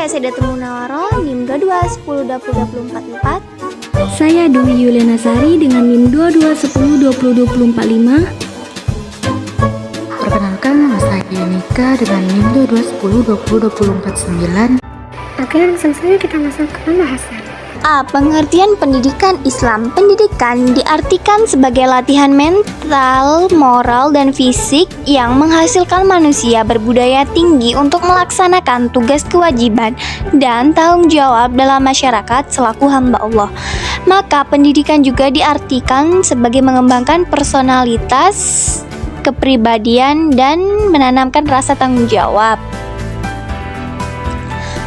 Saya Sedatul Munawwaroh, NIM 2210202044. Saya Dwi Yuliana Sari dengan NIM 2210202045. Perkenalkan, nama saya Nika dengan NIM 2210202049. Oke, langsung saja kita masuk ke pembahasan. A. Pengertian pendidikan Islam. Pendidikan diartikan sebagai latihan mental, moral, dan fisik yang menghasilkan manusia berbudaya tinggi untuk melaksanakan tugas kewajiban dan tanggung jawab dalam masyarakat selaku hamba Allah. Maka pendidikan juga diartikan sebagai mengembangkan personalitas, kepribadian, dan menanamkan rasa tanggung jawab.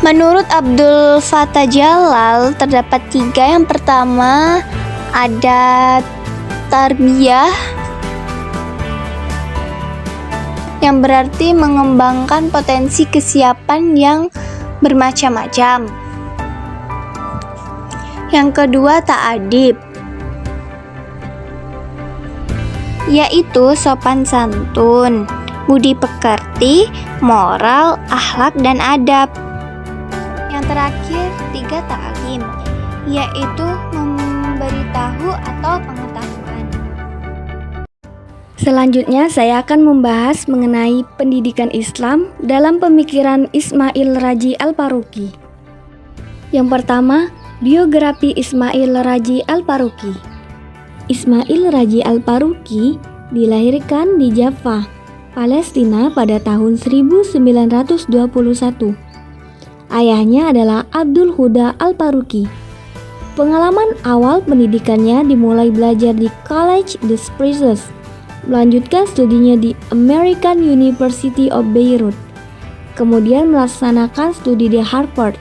Menurut Abdul Fattah Jalal, terdapat 3. Yang pertama, ada tarbiyah, yang berarti mengembangkan potensi kesiapan yang bermacam-macam. Yang kedua, ta'adib, yaitu sopan santun, budi pekerti, moral, akhlak, dan adab. Yang terakhir, 3, ta'lim, yaitu memberitahu atau pengetahuan. Selanjutnya saya akan membahas mengenai pendidikan Islam dalam pemikiran Ismail Raji Al-Faruqi. Yang pertama, biografi Ismail Raji Al-Faruqi. Ismail Raji Al-Faruqi dilahirkan di Jaffa, Palestina pada tahun 1921. Ayahnya adalah Abdul Huda Al-Faruqi. Pengalaman awal pendidikannya dimulai belajar di College des Prixes, melanjutkan studinya di American University of Beirut, kemudian melaksanakan studi di Harvard.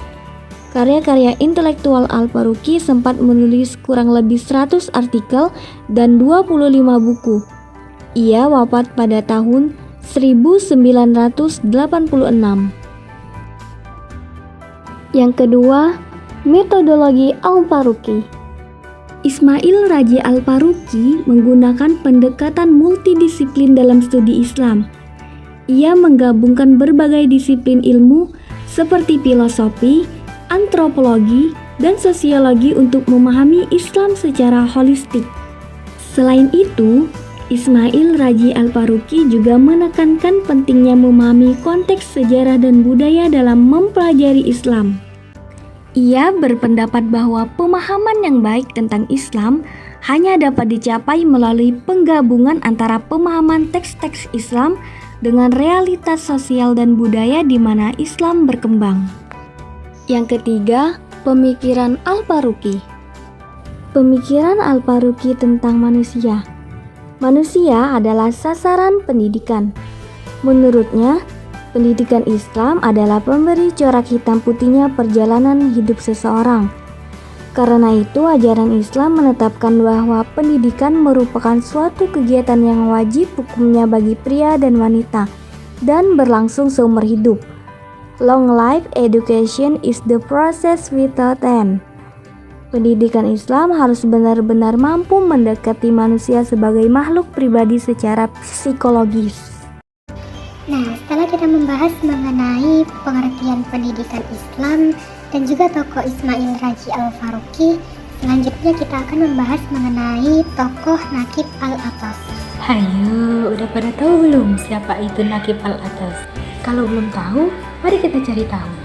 Karya-karya intelektual Al-Faruqi sempat menulis kurang lebih 100 artikel dan 25 buku. Ia wafat pada tahun 1986. Yang kedua, metodologi Al-Faruqi. Ismail Raji Al-Faruqi menggunakan pendekatan multidisiplin dalam studi Islam. Ia menggabungkan berbagai disiplin ilmu seperti filosofi, antropologi, dan sosiologi untuk memahami Islam secara holistik. Selain itu, Ismail Raji Al-Faruqi juga menekankan pentingnya memahami konteks sejarah dan budaya dalam mempelajari Islam. Ia berpendapat bahwa pemahaman yang baik tentang Islam hanya dapat dicapai melalui penggabungan antara pemahaman teks-teks Islam dengan realitas sosial dan budaya di mana Islam berkembang. Yang ketiga, pemikiran Al-Faruqi. Pemikiran Al-Faruqi tentang manusia. Manusia adalah sasaran pendidikan. Menurutnya, pendidikan Islam adalah pemberi corak hitam putihnya perjalanan hidup seseorang. Karena itu, ajaran Islam menetapkan bahwa pendidikan merupakan suatu kegiatan yang wajib hukumnya bagi pria dan wanita dan berlangsung seumur hidup. Long life education is the process without end. Pendidikan Islam harus benar-benar mampu mendekati manusia sebagai makhluk pribadi secara psikologis. Nah, setelah kita membahas mengenai pengertian pendidikan Islam dan juga tokoh Ismail Raji Al-Faruqi, selanjutnya kita akan membahas mengenai tokoh Naqib Al-Atas. Hayo, udah pada tahu belum siapa itu Naqib Al-Atas? Kalau belum tahu, mari kita cari tahu.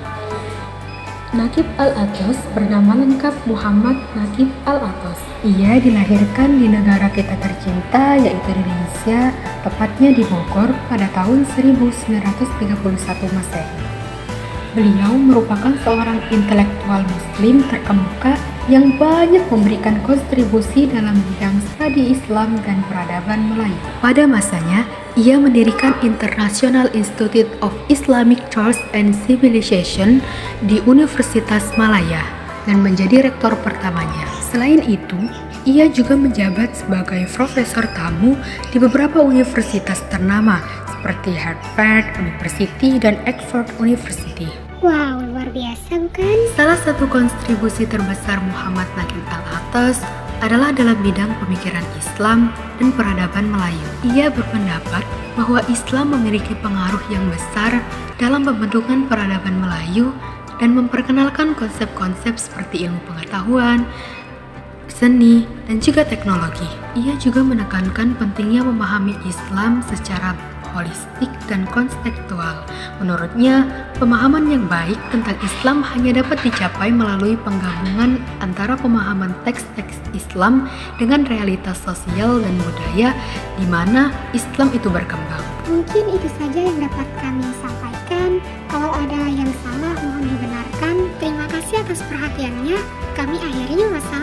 Naqib Al-Atas bernama lengkap Muhammad Naqib Al-Atas. Ia dilahirkan di negara kita tercinta yaitu Indonesia, tepatnya di Bogor pada tahun 1931 Masehi. Beliau merupakan seorang intelektual muslim terkemuka yang banyak memberikan kontribusi dalam bidang studi Islam dan peradaban Melayu. Pada masanya, ia mendirikan International Institute of Islamic Thought and Civilization di Universitas Malaya dan menjadi rektor pertamanya. Selain itu, ia juga menjabat sebagai profesor tamu di beberapa universitas ternama seperti Harvard University dan Oxford University. Wow, luar biasa bukan? Salah satu kontribusi terbesar Muhammad Naqib Al-Atas adalah dalam bidang pemikiran Islam dan peradaban Melayu. Ia berpendapat bahwa Islam memiliki pengaruh yang besar dalam pembentukan peradaban Melayu dan memperkenalkan konsep-konsep seperti ilmu pengetahuan, seni, dan juga teknologi. Ia juga menekankan pentingnya memahami Islam secara holistik dan konstekstual. Menurutnya, pemahaman yang baik tentang Islam hanya dapat dicapai melalui penggabungan antara pemahaman teks-teks Islam dengan realitas sosial dan budaya di mana Islam itu berkembang. Mungkin itu saja yang dapat kami sampaikan. Kalau ada yang salah mohon dibenarkan. Terima kasih atas perhatiannya. Kami akhiri. Wassalamualaikum